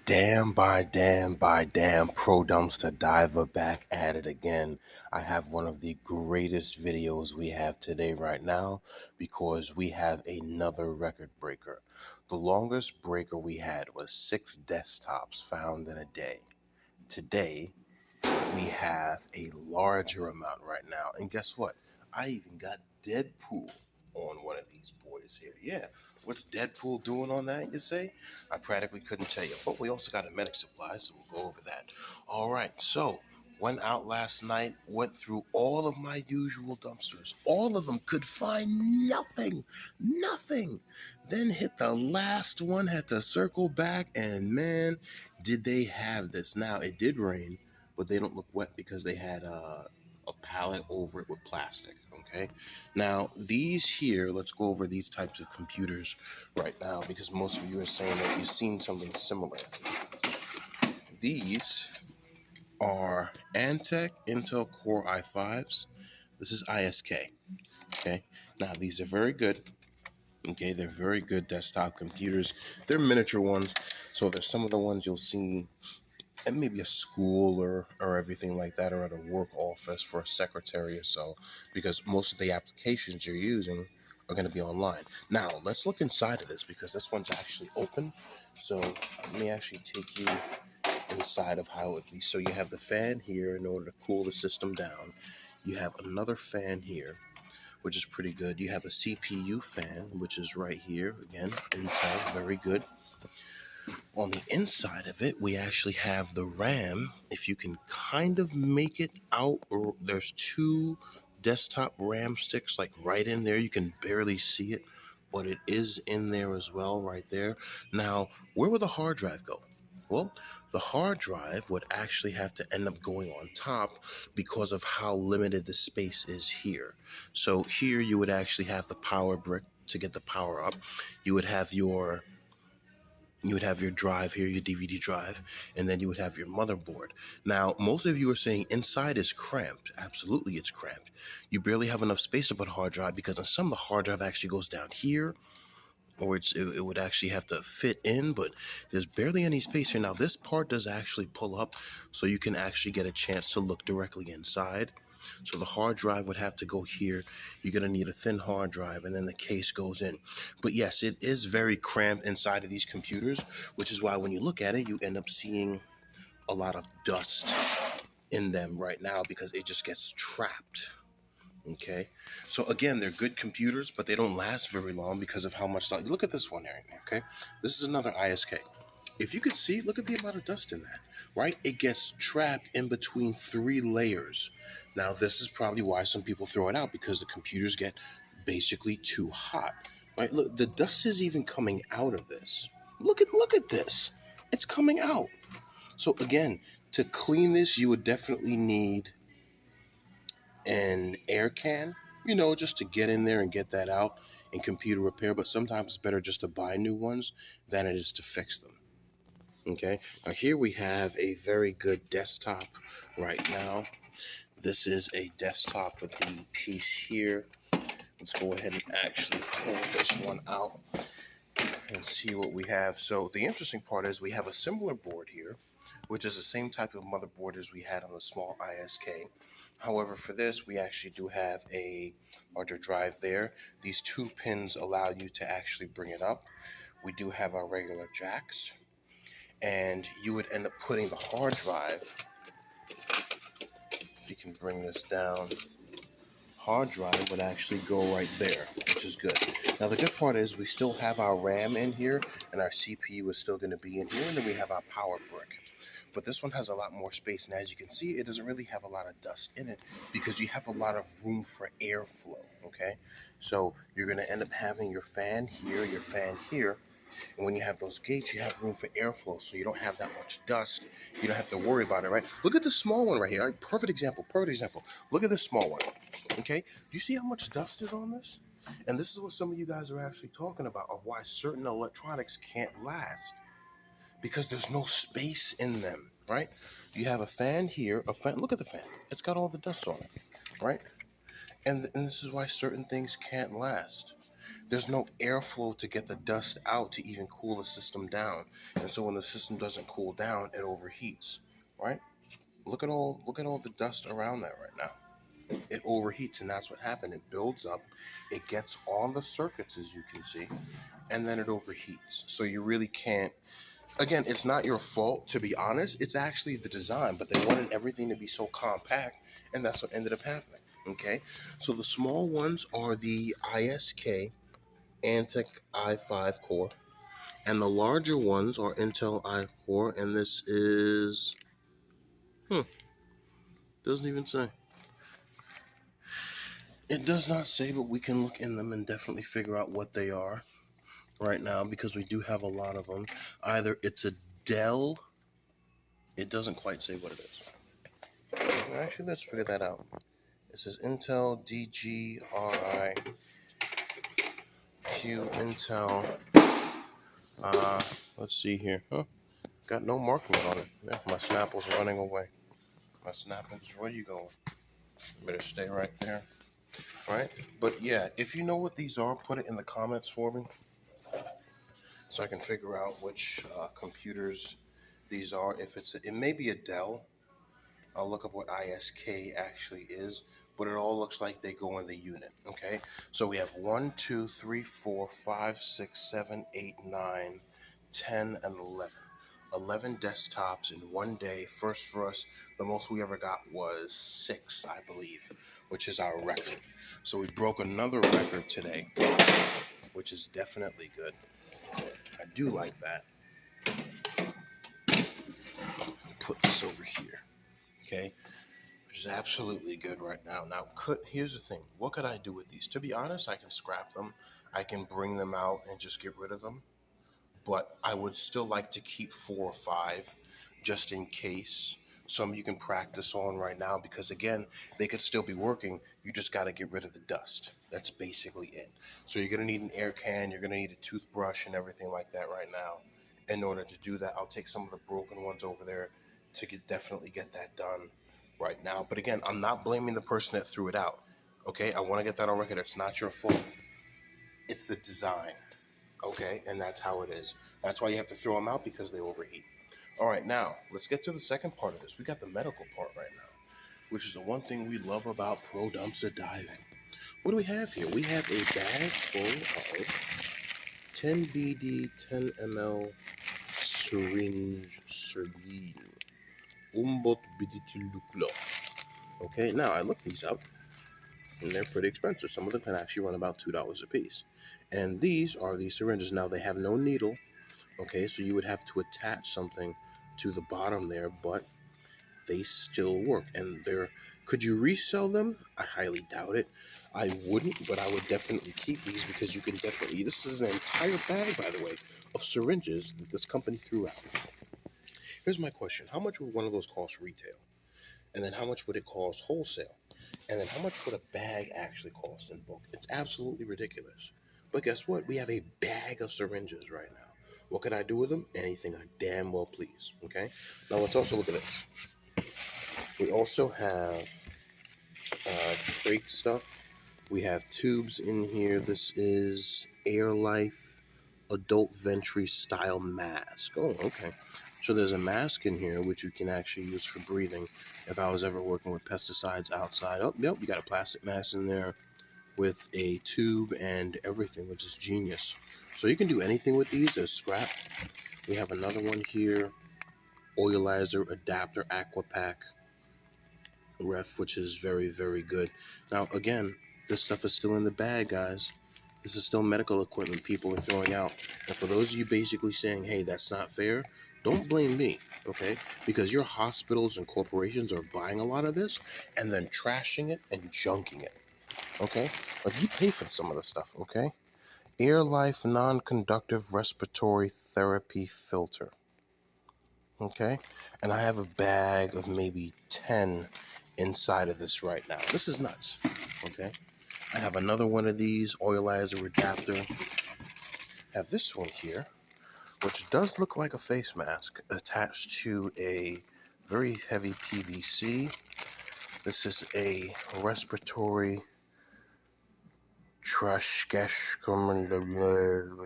Damn Pro Dumpster Diver back at it again. I have one of the greatest videos we have today right now because we have another record breaker. The longest breaker we had was 6 desktops found in a day. Today, we have a larger amount right now. And guess what? I even got Deadpool on one of these boys here. Yeah. What's Deadpool doing on that, you say? I practically couldn't tell you. But we also got a medic supply, so we'll go over that. All right. So, went out last night, went through all of my usual dumpsters. All of them could find nothing. Nothing. Then hit the last one, had to circle back, and man, did they have this. Now, it did rain, but they don't look wet because they had a pallet over it with plastic. Okay, now these here, let's go over these types of computers right now because most of you are saying that you've seen something similar. These are Antec Intel Core i5s. This is ISK. Okay, now these are very good. Okay, they're very good desktop computers. They're miniature ones, so there's some of the ones you'll see at maybe a school or everything like that, or at a work office for a secretary or so, because most of the applications you're using are going to be online. Now, let's look inside of this because this one's actually open. So let me actually take you inside of how it be. So you have the fan here in order to cool the system down. You have another fan here, which is pretty good. You have a CPU fan, which is right here, again, inside, very good. On the inside of it, we actually have the RAM. If you can kind of make it out, or there's 2 desktop RAM sticks like right in there. You can barely see it, but it is in there as well, right there. Now, where would the hard drive go? Well, the hard drive would actually have to end up going on top because of how limited the space is here. So here you would actually have the power brick to get the power up. You would have your drive here, your DVD drive, and then you would have your motherboard. Now, most of you are saying inside is cramped. Absolutely, it's cramped. You barely have enough space to put a hard drive because on some, the hard drive actually goes down here, or it would actually have to fit in, but there's barely any space here. Now, this part does actually pull up, so you can actually get a chance to look directly inside. So the hard drive would have to go here. You're going to need a thin hard drive, and then the case goes in. But yes, it is very cramped inside of these computers, which is why when you look at it, you end up seeing a lot of dust in them right now because it just gets trapped. Okay, so again, they're good computers, but they don't last very long because of how much stuff. Look at this one here. Okay, this is another ISK. If you could see, look at the amount of dust in that, right? It gets trapped in between 3 layers. Now, this is probably why some people throw it out because the computers get basically too hot, right? Look, the dust is even coming out of this. Look at this. It's coming out. So again, to clean this, you would definitely need an air can, just to get in there and get that out and computer repair. But sometimes it's better just to buy new ones than it is to fix them. Okay, now here we have a very good desktop right now. This is a desktop with the piece here. Let's go ahead and actually pull this one out and see what we have. So the interesting part is we have a similar board here, which is the same type of motherboard as we had on the small ISK. However, for this, we actually do have a larger drive there. These 2 pins allow you to actually bring it up. We do have our regular jacks, and you would end up putting the hard drive. You can bring this down. Hard drive would actually go right there, which is good. Now, the good part is we still have our RAM in here, and our CPU is still going to be in here, and then we have our power brick. But this one has a lot more space, and as you can see, it doesn't really have a lot of dust in it because you have a lot of room for airflow, okay? So you're going to end up having your fan here, and when you have those gates, you have room for airflow, so you don't have that much dust. You don't have to worry about it, right? Look at the small one right here. Right? Perfect example. Look at this small one, okay? Do you see how much dust is on this? And this is what some of you guys are actually talking about, of why certain electronics can't last. Because there's no space in them, right? You have a fan here, look at the fan. It's got all the dust on it, right? And this is why certain things can't last. there's no airflow to get the dust out to even cool the system down. And so when the system doesn't cool down, it overheats, right? Look at all the dust around that right now. It overheats, and that's what happened. It builds up, it gets on the circuits, as you can see, and then it overheats. So you really can't. Again, it's not your fault, to be honest. It's actually the design, but they wanted everything to be so compact, and that's what ended up happening. Okay, so the small ones are the ISK Antec i5 core, and the larger ones are Intel i core, and this is doesn't even say. It does not say, but we can look in them and definitely figure out what they are right now because we do have a lot of them. Either it's a Dell, it doesn't quite say what it is. Actually, let's figure that out. It says Intel DGRI Q Intel. Let's see here. Got no markings on it. Yeah, my Snapple's running away. My Snapple's, where are you going? You better stay right there. Right? But yeah, if you know what these are, put it in the comments for me so I can figure out which computers these are. If it may be a Dell. I'll look up what ISK actually is, but it all looks like they go in the unit. Okay, so we have 1, 2, 3, 4, 5, 6, 7, 8, 9, 10, and 11. 11 desktops in one day. First for us, the most we ever got was 6, I believe, which is our record. So we broke another record today, which is definitely good. I do like that. Put this over here, okay? Which is absolutely good right now. Now, here's the thing. What could I do with these? To be honest, I can scrap them. I can bring them out and just get rid of them. But I would still like to keep 4 or 5 just in case. Some you can practice on right now because, again, they could still be working. You just got to get rid of the dust. That's basically it. So you're going to need an air can. You're going to need a toothbrush and everything like that right now. In order to do that, I'll take some of the broken ones over there to definitely get that done right now. But again, I'm not blaming the person that threw it out. Okay, I want to get that on record. It's not your fault. It's the design. Okay, and that's how it is. That's why you have to throw them out because they overheat. All right, now let's get to the second part of this. We got the medical part right now, which is the one thing we love about pro dumpster diving. What do we have here? We have a bag full of 10 BD 10 ml syringe saline. Umbot biditiluklo. Okay, now I looked these up, and they're pretty expensive. Some of them can actually run about $2 a piece. And these are the syringes. Now, they have no needle, okay, so you would have to attach something to the bottom there, but they still work. And could you resell them? I highly doubt it. I wouldn't, but I would definitely keep these because you can definitely, this is an entire bag, by the way, of syringes that this company threw out. Here's my question. How much would one of those cost retail? And then how much would it cost wholesale? And then how much would a bag actually cost in bulk? It's absolutely ridiculous. But guess what? We have a bag of syringes right now. What can I do with them? Anything I damn well please. Okay? Now let's also look at this. We also have trach stuff. We have tubes in here. This is Air Life Adult Ventry Style Mask. Oh, okay. So there's a mask in here which you can actually use for breathing if I was ever working with pesticides outside. Oh, yep, you got a plastic mask in there with a tube and everything, which is genius. So you can do anything with these as scrap. We have another one here, oilizer adapter aqua pack ref, which is very, very good. Now, again, this stuff is still in the bag, guys. This is still medical equipment people are throwing out. And for those of you basically saying, hey, that's not fair, don't blame me, okay? Because your hospitals and corporations are buying a lot of this and then trashing it and junking it, okay? Like, you pay for some of the stuff, okay? Air Life Non-Conductive Respiratory Therapy Filter, okay? And I have a bag of maybe 10 inside of this right now. This is nuts, okay? I have another one of these, oilizer adapter. I have this one here, which does look like a face mask attached to a very heavy PVC. This is a respiratory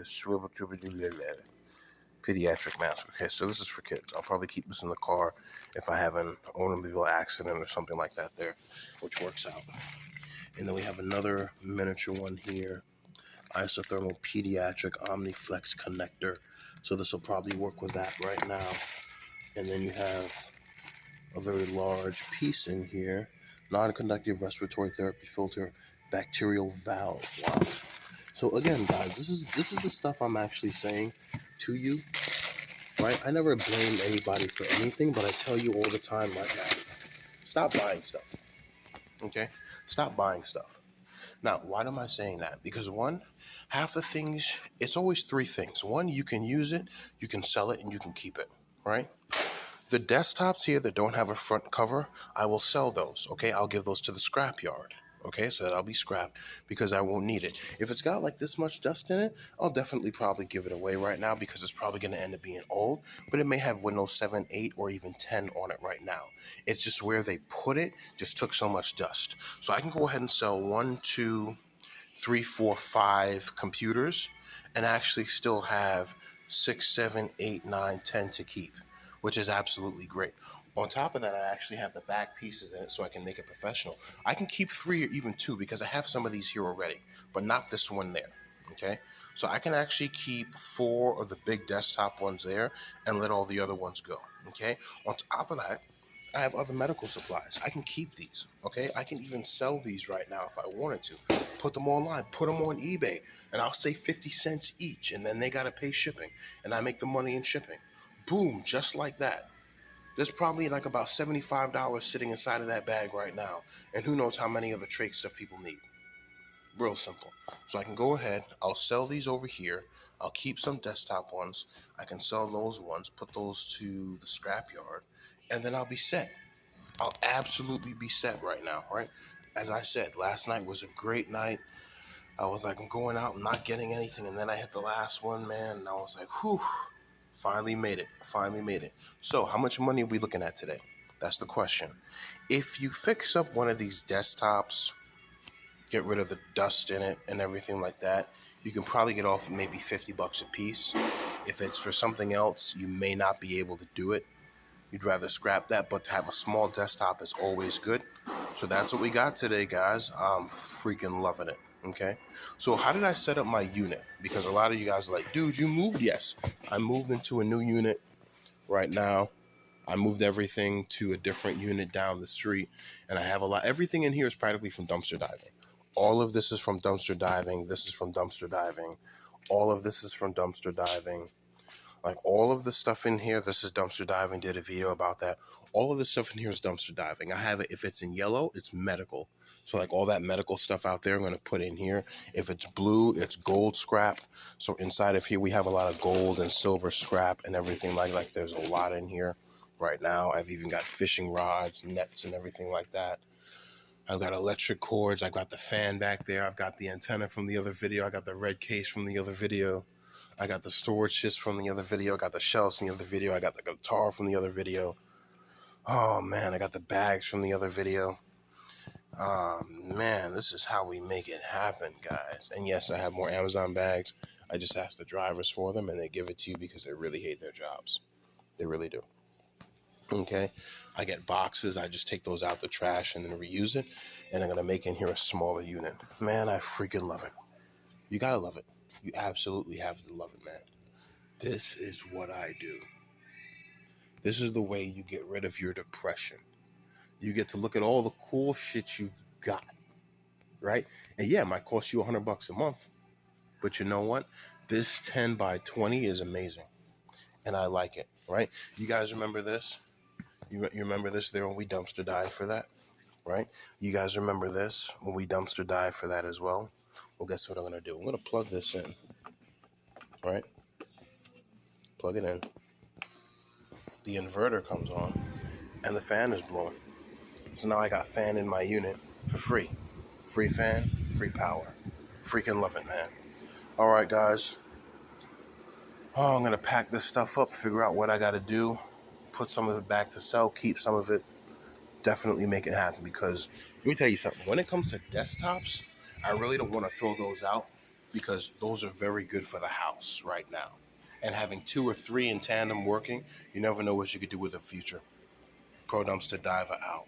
swivel pediatric mask. Okay, so this is for kids. I'll probably keep this in the car if I have an automobile accident or something like that there, which works out. And then we have another miniature one here, isothermal pediatric omniflex connector. So this will probably work with that right now. And then you have a very large piece in here, non-conductive respiratory therapy filter, bacterial valve. Wow. So again, guys, this is the stuff I'm actually saying to you, right? I never blame anybody for anything, but I tell you all the time right now, stop buying stuff. Okay? Stop buying stuff. Now, why am I saying that? Because one, half the things, it's always three things. One, you can use it, you can sell it, and you can keep it, right? The desktops here that don't have a front cover, I will sell those, okay? I'll give those to the scrap yard, okay? So that'll be scrapped because I won't need it. If it's got like this much dust in it, I'll definitely probably give it away right now because it's probably going to end up being old, but it may have Windows 7, 8, or even 10 on it right now. It's just where they put it just took so much dust. So I can go ahead and sell 1, 2, 3, 4, 5 computers and actually still have 6, 7, 8, 9, 10 to keep, which is absolutely great. On top of that, I actually have the back pieces in it so I can make it professional. I can keep 3 or even 2 because I have some of these here already, but not this one there, okay? So I can actually keep 4 of the big desktop ones there and let all the other ones go, okay? On top of that, I have other medical supplies. I can keep these, okay? I can even sell these right now if I wanted to. Put them online, put them on eBay, and I'll say 50 cents each, and then they got to pay shipping, and I make the money in shipping. Boom, just like that. There's probably like about $75 sitting inside of that bag right now, and who knows how many other trade stuff people need. Real simple. So I can go ahead, I'll sell these over here, I'll keep some desktop ones, I can sell those ones, put those to the scrapyard, and then I'll be set. I'll absolutely be set right now, right? As I said, last night was a great night. I was like, I'm going out, I'm not getting anything, and then I hit the last one, man, and I was like, whew, finally made it, finally made it. So how much money are we looking at today? That's the question. If you fix up one of these desktops, get rid of the dust in it and everything like that, you can probably get off maybe $50 a piece. If it's for something else, you may not be able to do it. You'd rather scrap that, but to have a small desktop is always good. So that's what we got today, guys. I'm freaking loving it, okay? So how did I set up my unit? Because a lot of you guys are like, dude, you moved? Yes, I moved into a new unit right now. I moved everything to a different unit down the street, and I have everything in here is practically from dumpster diving. All of this is from dumpster diving. This is from dumpster diving. All of this is from dumpster diving. Like all of the stuff in here, this is dumpster diving, did a video about that. All of this stuff in here is dumpster diving. I have it, if it's in yellow, it's medical. So like all that medical stuff out there, I'm going to put in here. If it's blue, it's gold scrap. So inside of here, we have a lot of gold and silver scrap and everything like there's a lot in here right now. I've even got fishing rods, nets, and everything like that. I've got electric cords. I've got the fan back there. I've got the antenna from the other video. I got the red case from the other video. I got the storage shits from the other video. I got the shells from the other video. I got the guitar from the other video. Oh, man, I got the bags from the other video. Man, this is how we make it happen, guys. And yes, I have more Amazon bags. I just ask the drivers for them, and they give it to you because they really hate their jobs. They really do. Okay? I get boxes. I just take those out the trash and then reuse it. And I'm going to make in here a smaller unit. Man, I freaking love it. You got to love it. You absolutely have to love it, man. This is what I do. This is the way you get rid of your depression. You get to look at all the cool shit you got, right? And yeah, it might cost you $100 a month, but you know what? This 10 by 20 is amazing, and I like it, right? You guys remember this? You remember this there when we dumpster dive for that, right? You guys remember this when we dumpster dive for that as well? Well, guess what I'm going to do? I'm going to plug this in, right? Plug it in. The inverter comes on, and the fan is blowing. So now I got fan in my unit for free. Free fan, free power. Freaking love it, man. All right, guys. Oh, I'm going to pack this stuff up, figure out what I got to do, put some of it back to sell, keep some of it, definitely make it happen. Because let me tell you something. When it comes to desktops, I really don't want to throw those out because those are very good for the house right now. And having two or three in tandem working, you never know what you could do with the future. Pro dumpster diver out.